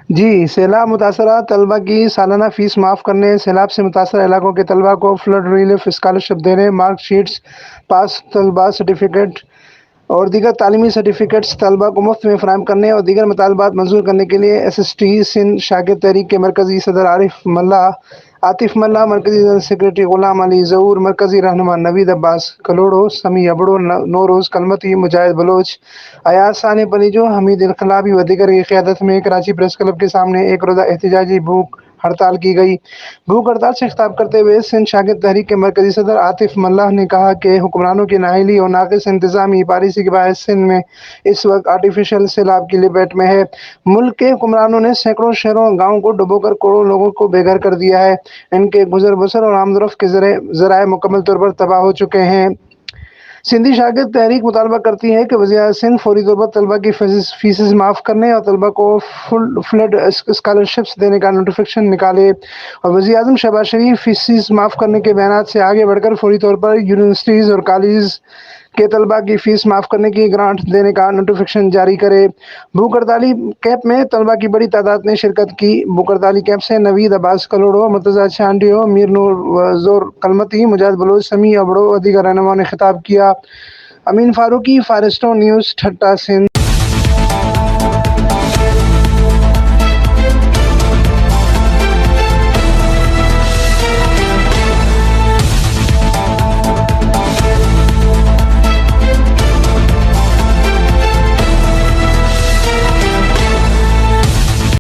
جی، سیلاب متاثرہ طلبہ کی سالانہ فیس معاف کرنے، سیلاب سے متاثرہ علاقوں کے طلبہ کو فلڈ ریلیف اسکالرشپ دینے، مارک شیٹس، پاس طلبہ سرٹیفکیٹ اور دیگر تعلیمی سرٹیفکیٹس طلبہ کو مفت میں فراہم کرنے اور دیگر مطالبات منظور کرنے کے لیے ایس ایس ٹی سندھ شاگرد تحریک کے مرکزی صدر عاطف ملا، مرکزی جنرل سیکرٹری غلام علی ظہور، مرکزی رہنما نوید عباس کلوڑو، سمیع ابڑو، نوروز کلمتی، مجاہد بلوچ، ایاز ثانی پلیجو، حمید انقلابی و دیگر کی قیادت میں کراچی پریس کلب کے سامنے ایک روزہ احتجاجی بھوک ہڑتال کی گئی۔ بھوک ہڑتال سے خطاب کرتے ہوئے سندھ شاگرد تحریک کے مرکزی صدر عاطف ملا نے کہا کہ حکمرانوں کی نااہلی اور ناقص انتظامی پالیسی کے باعث سندھ میں اس وقت آرٹیفیشل سیلاب کی لپیٹ میں ہے۔ ملک کے حکمرانوں نے سینکڑوں شہروں اور گاؤں کو ڈبو کر کروڑوں لوگوں کو بے گھر کر دیا ہے۔ ان کے گزر بسر اور آمد و رفت کے ذرائع مکمل طور پر تباہ ہو چکے ہیں۔ سندھی شاگرد تحریک مطالبہ کرتی ہے کہ وزیر اعظم سندھ فوری طور پر طلبہ کی فیسز معاف کرنے اور طلبہ کو فلڈ اسکالرشپس دینے کا نوٹیفکیشن نکالے، اور وزیر اعظم شہباز شریف فیسز معاف کرنے کے بیانات سے آگے بڑھ کر فوری طور پر یونیورسٹیز اور کالجز کے طلبہ کی فیس معاف کرنے کی گرانٹ دینے کا نوٹیفکیشن جاری کرے۔ بھوک ہڑتالی کیمپ میں طلبہ کی بڑی تعداد نے شرکت کی۔ بھوک ہڑتالی کیمپ سے نوید عباس کلوڑو، مرتضیٰ چانڈیو، میر نور زور کلمتی، مجاہد بلوچ، سمیع ابڑو اور دیگر رہنماؤں نے خطاب کیا۔ امین فاروقی، فارسٹو نیوز، ٹھٹہ، سندھ۔